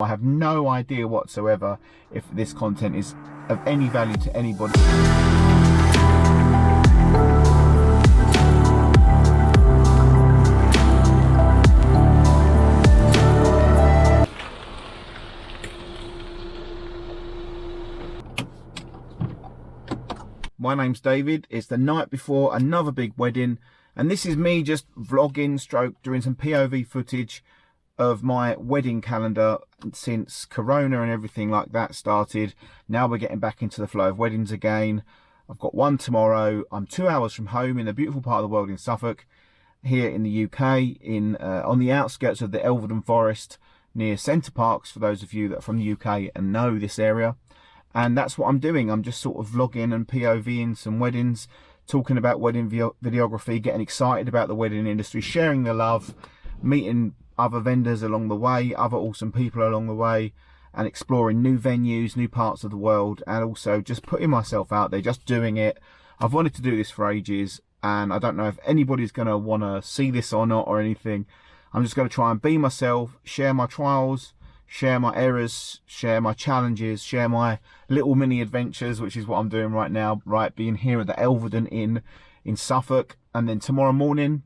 I have no idea whatsoever if this content is of any value to anybody. My name's David. It's the night before another big wedding, and this is me just vlogging stroke doing some POV footage of my wedding calendar since Corona and everything like that started. Now we're getting back into the flow of weddings again. I've got one tomorrow. I'm 2 hours from home in a beautiful part of the world in Suffolk, here in the UK, on the outskirts of the Applewood Forest near Centre Parks, for those of you that are from the UK and know this area. And that's what I'm doing. I'm just sort of vlogging and POVing some weddings, talking about wedding videography, getting excited about the wedding industry, sharing the love, meeting other vendors along the way, other awesome people along the way, and exploring new venues, new parts of the world, and also just putting myself out there, just doing it. I've wanted to do this for ages, and I don't know if anybody's going to want to see this or not or anything. I'm just going to try and be myself, share my trials, share my errors, share my challenges, share my little mini adventures, which is what I'm doing right now, right, being here at the Applewood Inn in Suffolk. And then tomorrow morning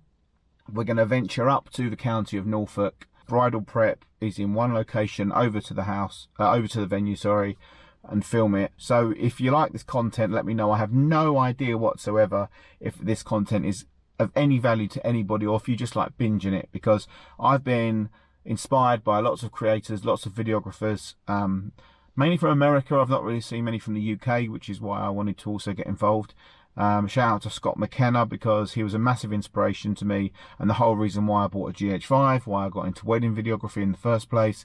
we're going to venture up to the county of Norfolk. Bridal prep is in one location, over to the venue, sorry, and film it. So if you like this content, let me know. I have no idea whatsoever if this content is of any value to anybody, or if you just like binging it, because I've been inspired by lots of creators, lots of videographers, mainly from America. I've not really seen many from the UK, which is why I wanted to also get involved. Shout out to Scott McKenna, because he was a massive inspiration to me and the whole reason why I bought a GH5, why I got into wedding videography in the first place,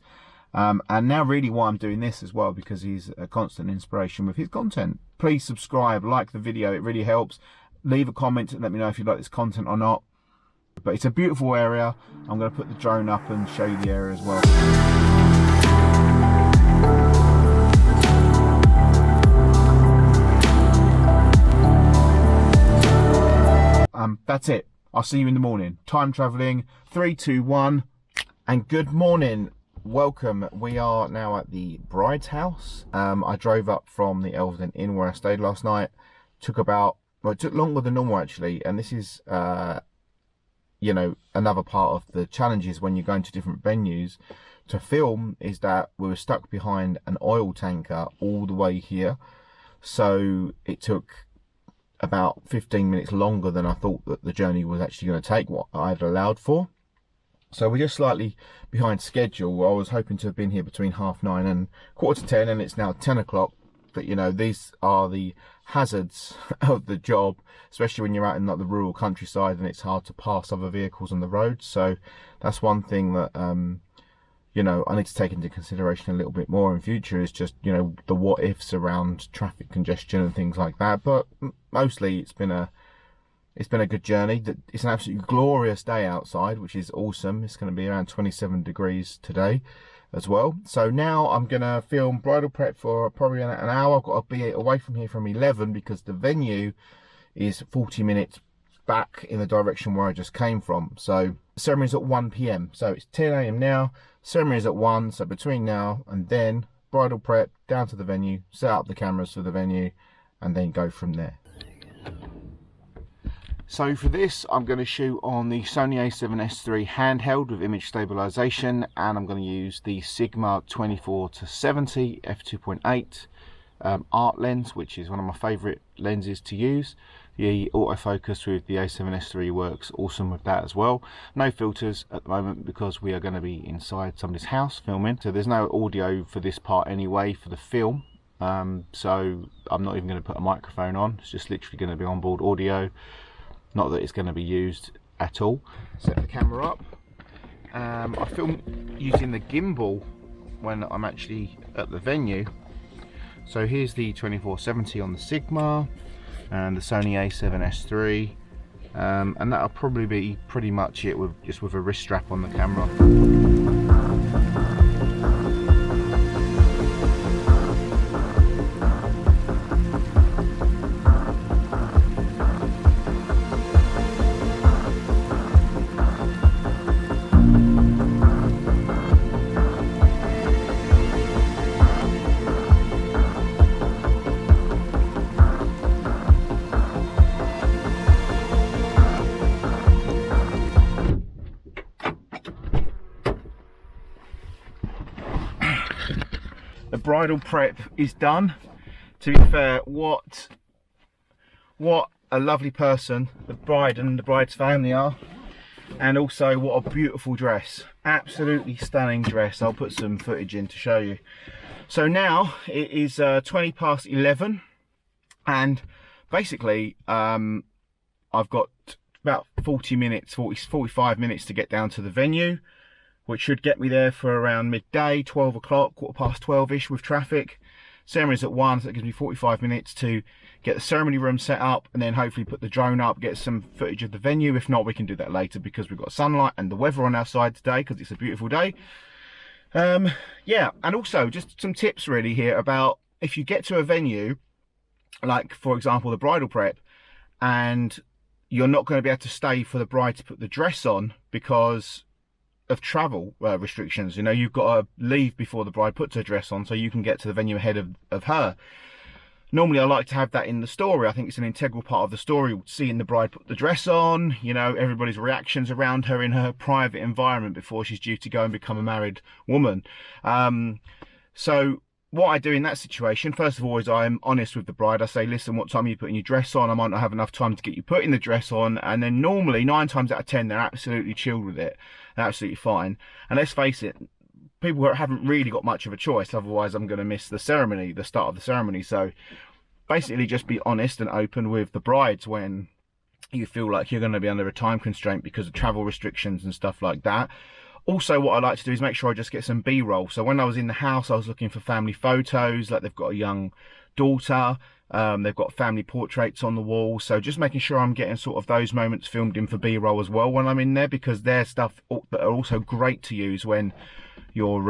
and now really why I'm doing this as well, because he's a constant inspiration with his content. Please subscribe, like the video, it really helps. Leave a comment and let me know if you like this content or not. But it's a beautiful area. I'm going to put the drone up and show you the area as well. That's it. I'll see you in the morning. Time traveling, 3, 2, 1, and good morning. Welcome. We are now at the bride's house. I drove up from the Applewood Inn where I stayed last night. It took longer than normal actually, and this is you know, another part of the challenges when you're going to different venues to film, is that we were stuck behind an oil tanker all the way here. So it took about 15 minutes longer than I thought that the journey was actually going to take, what I had allowed for. So we're just slightly behind schedule. I was hoping to have been here between 9:30 and 9:45, and it's now 10 o'clock. But you know, these are the hazards of the job, especially when you're out in like the rural countryside and it's hard to pass other vehicles on the road. So that's one thing that you know, I need to take into consideration a little bit more in future, is just, you know, the what ifs around traffic congestion and things like that. But mostly it's been a good journey. It's an absolutely glorious day outside, which is awesome. It's going to be around 27 degrees today as well. So now I'm gonna film bridal prep for probably an hour. I've got to be away from here from 11 because the venue is 40 minutes back in the direction where I just came from. So the ceremony's at 1 PM, so it's 10 AM now, ceremony is at 1, so between now and then, bridal prep, down to the venue, set up the cameras for the venue, and then go from there. So for this, I'm going to shoot on the Sony a7S III handheld with image stabilization, and I'm going to use the Sigma 24-70 f2.8 art lens, which is one of my favorite lenses to use. The autofocus with the a7S III works awesome with that as well. No filters at the moment because we are going to be inside somebody's house filming, so there's no audio for this part anyway for the film. So I'm not even going to put a microphone on. It's just literally going to be onboard audio. Not that it's going to be used at all. Set the camera up. I film using the gimbal when I'm actually at the venue. So here's the 24-70 on the Sigma and the Sony a7S III, and that'll probably be pretty much it, just with a wrist strap on the camera. the bridal prep is done. To be fair, what a lovely person the bride and the bride's family are, and also what a beautiful dress, absolutely stunning dress. I'll put some footage in to show you. So now it is 20 past 11, and basically I've got about 45 minutes to get down to the venue, which should get me there for around midday, 12 o'clock, quarter past 12ish with traffic. Ceremony's at 1, so that gives me 45 minutes to get the ceremony room set up, and then hopefully put the drone up, get some footage of the venue. If not, we can do that later because we've got sunlight and the weather on our side today because it's a beautiful day. Yeah, and also just some tips really here about if you get to a venue, like for example the bridal prep, and you're not going to be able to stay for the bride to put the dress on because of travel restrictions. You know, you've got to leave before the bride puts her dress on so you can get to the venue ahead of her. Normally I like to have that in the story. I think it's an integral part of the story, seeing the bride put the dress on, you know, everybody's reactions around her in her private environment before she's due to go and become a married woman. So what I do in that situation, first of all, is I'm honest with the bride. I say, listen, what time are you putting your dress on? I might not have enough time to get you putting the dress on. And then normally 9 times out of 10, they're absolutely chilled with it. They're absolutely fine. And let's face it, people haven't really got much of a choice. Otherwise, I'm going to miss the ceremony, the start of the ceremony. So basically just be honest and open with the brides when you feel like you're going to be under a time constraint because of travel restrictions and stuff like that. Also, what I like to do is make sure I just get some B-roll. So when I was in the house, I was looking for family photos, like they've got a young daughter, they've got family portraits on the wall. So just making sure I'm getting sort of those moments filmed in for B-roll as well when I'm in there, because they're stuff that are also great to use when you're,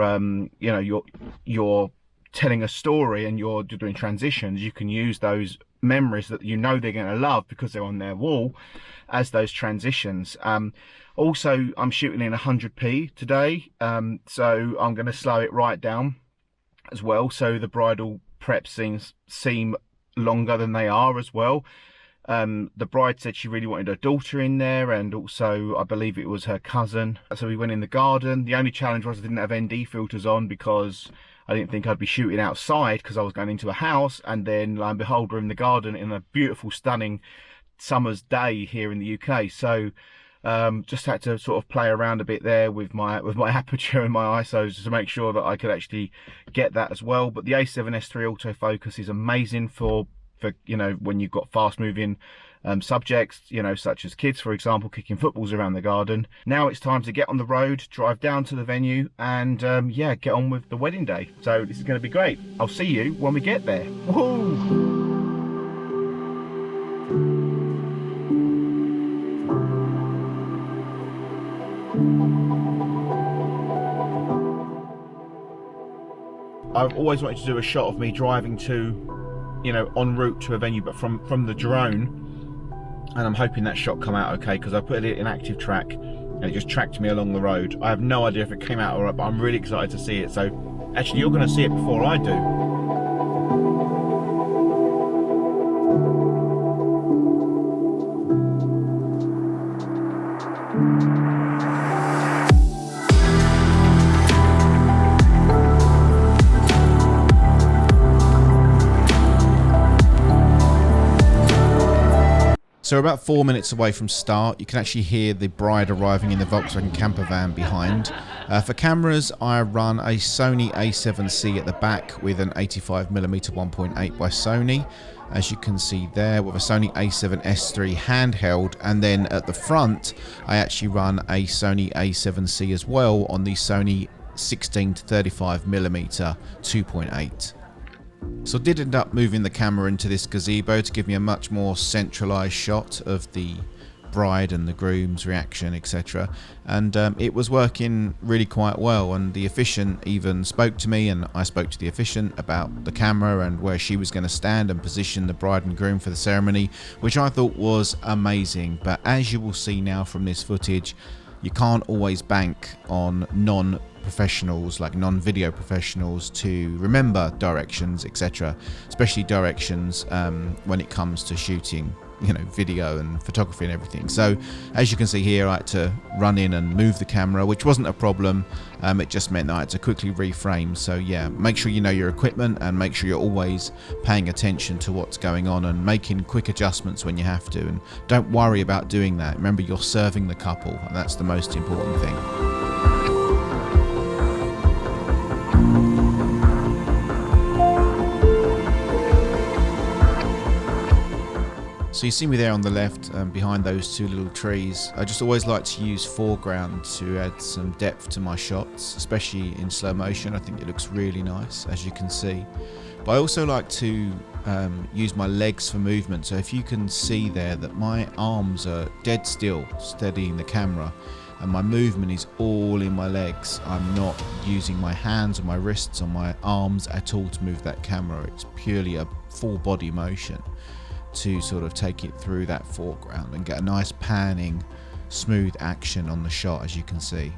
you know, you're telling a story and you're doing transitions. You can use those memories that you know they're going to love because they're on their wall as those transitions. Also, I'm shooting in 100p today, so I'm going to slow it right down as well, so the bridal prep scenes seem longer than they are as well. The bride said she really wanted her daughter in there, and also I believe it was her cousin. So we went in the garden. The only challenge was I didn't have ND filters on because I didn't think I'd be shooting outside because I was going into a house, and then lo and behold, we're in the garden in a beautiful, stunning summer's day here in the UK. So just had to sort of play around a bit there with my aperture and my ISOs to make sure that I could actually get that as well. But the A7S3 autofocus is amazing for you know, when you've got fast moving subjects, you know, such as kids, for example, kicking footballs around the garden. Now it's time to get on the road, drive down to the venue, and yeah, get on with the wedding day. So this is going to be great. I'll see you when we get there. Woohoo! I've always wanted to do a shot of me driving to, you know, en route to a venue, but from the drone, and I'm hoping that shot come out okay, because I put it in active track and it just tracked me along the road. I have no idea if it came out alright, but I'm really excited to see it. So actually you're going to see it before I do. So about 4 minutes away from start, you can actually hear the bride arriving in the Volkswagen camper van behind. For cameras, I run a Sony A7C at the back with an 85mm 1.8 by Sony, as you can see there, with a Sony A7S3 handheld, and then at the front, I actually run a Sony A7C as well on the Sony 16 to 35mm 2.8. So I did end up moving the camera into this gazebo to give me a much more centralised shot of the bride and the groom's reaction, etc. And it was working really quite well, and the officiant even spoke to me, and I spoke to the officiant about the camera and where she was going to stand and position the bride and groom for the ceremony, which I thought was amazing. But as you will see now from this footage, you can't always bank on non-professionals, like non-video professionals, to remember directions, etc. Especially directions when it comes to shooting video and photography and everything. So as you can see here, I had to run in and move the camera, which wasn't a problem. It just meant that I had to quickly reframe. So yeah, make sure you know your equipment and make sure you're always paying attention to what's going on and making quick adjustments when you have to, and don't worry about doing that. Remember, you're serving the couple, and that's the most important thing. So you see me there on the left, behind those two little trees. I just always like to use foreground to add some depth to my shots, especially in slow motion. I think it looks really nice, as you can see. But I also like to use my legs for movement. So if you can see there that my arms are dead still, steadying the camera, and my movement is all in my legs. I'm not using my hands or my wrists or my arms at all to move that camera. It's purely a full body motion to sort of take it through that foreground and get a nice panning, smooth action on the shot, as you can see.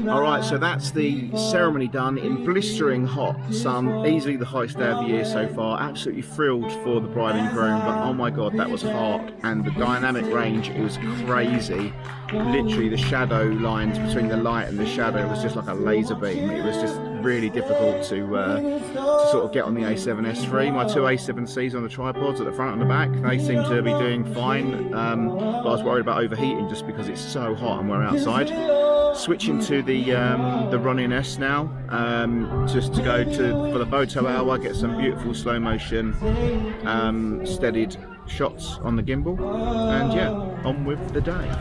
Alright, so that's the ceremony done in blistering hot sun, easily the hottest day of the year so far. Absolutely thrilled for the bride and groom, but oh my god, that was hot, and the dynamic range, it was crazy. Literally the shadow lines between the light and the shadow was just like a laser beam. It was just really difficult to sort of get on the A7S III. My two A7Cs on the tripods at the front and the back, they seem to be doing fine, but I was worried about overheating just because it's so hot and we're outside. Switching to the Ronin S now, just to go for the photo hour, get some beautiful slow motion steadied shots on the gimbal, and yeah, on with the day.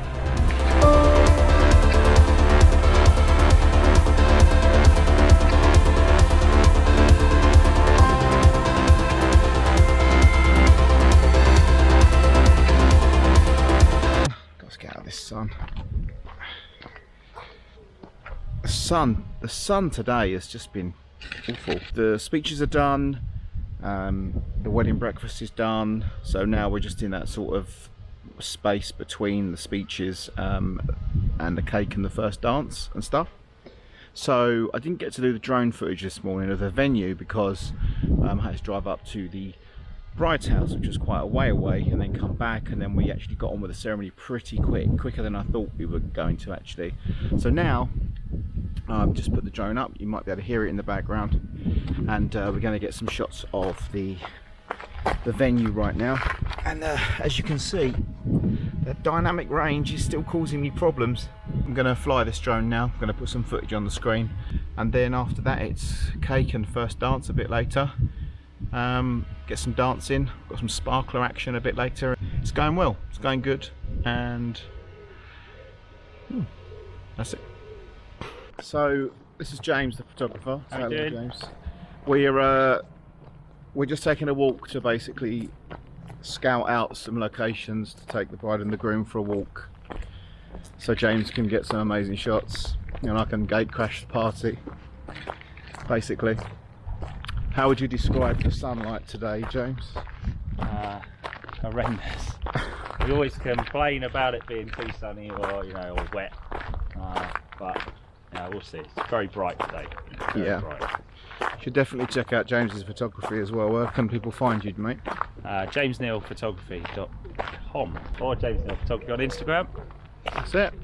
Let's get out of this sun. The sun today has just been awful. The speeches are done, the wedding breakfast is done, so now we're just in that sort of space between the speeches and the cake and the first dance and stuff. So I didn't get to do the drone footage this morning of the venue because I had to drive up to the bride's house, which was quite a way away, and then come back, and then we actually got on with the ceremony pretty quicker than I thought we were going to actually. So now just put the drone up, you might be able to hear it in the background, and we're going to get some shots of the venue right now. And as you can see, the dynamic range is still causing me problems. I'm going to fly this drone now, I'm going to put some footage on the screen, and then after that it's cake and first dance a bit later. Get some dancing, got some sparkler action a bit later. It's going well, it's going good, and that's it. So this is James, the photographer. How you doing? James. We're just taking a walk to basically scout out some locations to take the bride and the groom for a walk, so James can get some amazing shots and I can gate crash the party, basically. How would you describe the sunlight today, James? Horrendous. We always complain about it being too sunny or or wet, but we'll see. It's very bright today. Very bright. You should definitely check out James's photography as well. Where can people find you, mate? JamesNeilPhotography.com or James Neil Photography on Instagram. That's it.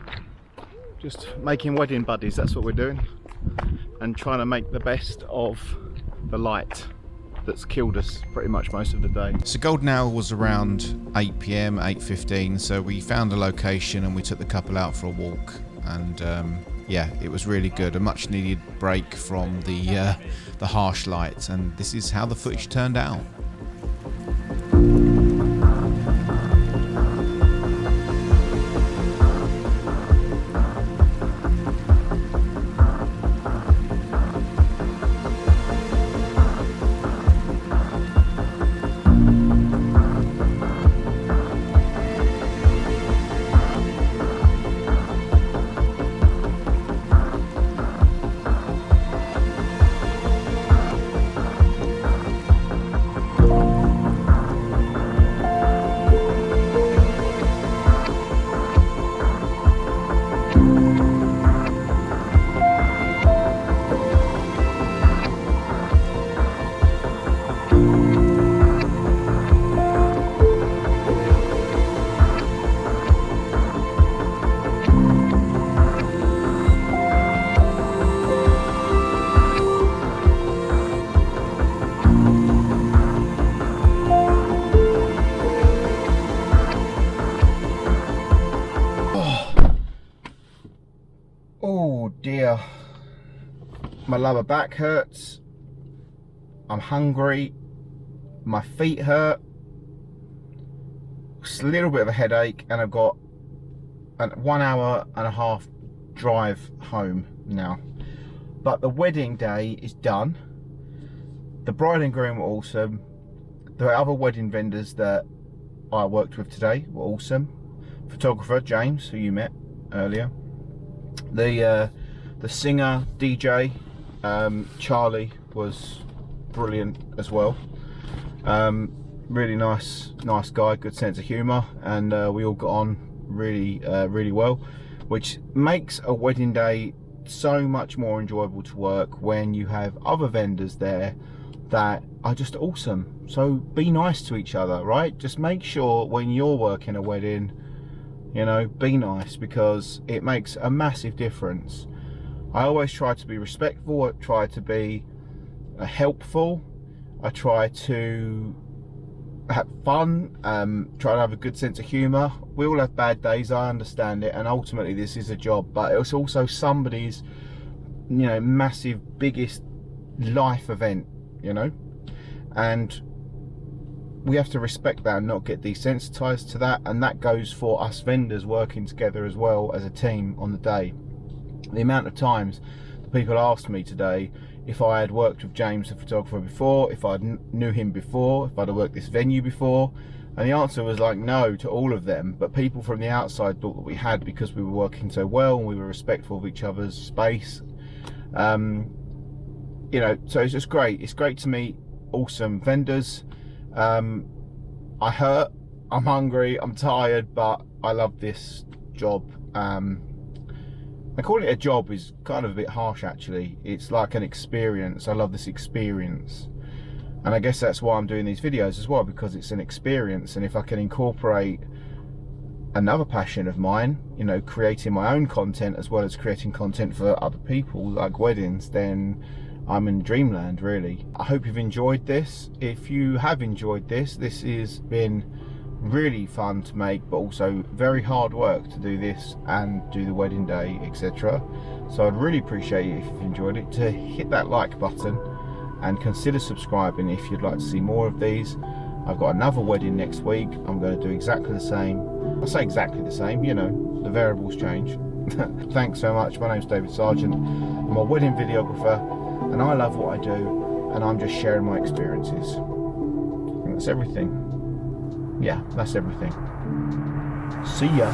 Just making wedding buddies, that's what we're doing. And trying to make the best of the light that's killed us pretty much most of the day. So golden hour was around 8 PM, 8:15, so we found a location and we took the couple out for a walk, and yeah, it was really good, a much needed break from the harsh lights, and this is how the footage turned out. Oh dear, my lower back hurts, I'm hungry, my feet hurt, just a little bit of a headache, and I've got a 1 hour and a half drive home now. But the wedding day is done. The bride and groom were awesome. The other wedding vendors that I worked with today were awesome. Photographer James, who you met earlier. The singer DJ Charlie was brilliant as well. Really nice guy, good sense of humour, and we all got on really well, which makes a wedding day so much more enjoyable to work when you have other vendors there that are just awesome. So be nice to each other, right? Just make sure when you're working a wedding, you know, be nice, because it makes a massive difference. I always try to be respectful, I try to be helpful, I try to have fun, try to have a good sense of humour. We all have bad days, I understand it, and ultimately this is a job, but it's also somebody's, you know, massive, biggest life event, you know, and we have to respect that and not get desensitized to that. And that goes for us vendors working together as well as a team on the day. The amount of times the people asked me today if I had worked with James the photographer before, if I knew him before, if I'd have worked this venue before, and the answer was like no to all of them. But people from the outside thought that we had, because we were working so well and we were respectful of each other's space. You know, so it's just great. It's great to meet awesome vendors. I hurt, I'm hungry, I'm tired, but I love this job. I call it a job is kind of a bit harsh actually. It's like an experience. I love this experience, and I guess that's why I'm doing these videos as well, because it's an experience. And if I can incorporate another passion of mine, you know, creating my own content as well as creating content for other people like weddings, then I'm in dreamland really. I hope you've enjoyed this. If you have enjoyed this has been really fun to make, but also very hard work to do this and do the wedding day, etc. So I'd really appreciate it if you've enjoyed it, to hit that like button and consider subscribing if you'd like to see more of these. I've got another wedding next week. I'm going to do exactly the same. I say exactly the same, you know, the variables change. Thanks so much. My name's David Sargent. I'm a wedding videographer and I love what I do, and I'm just sharing my experiences. And that's everything. Yeah, that's everything. See ya.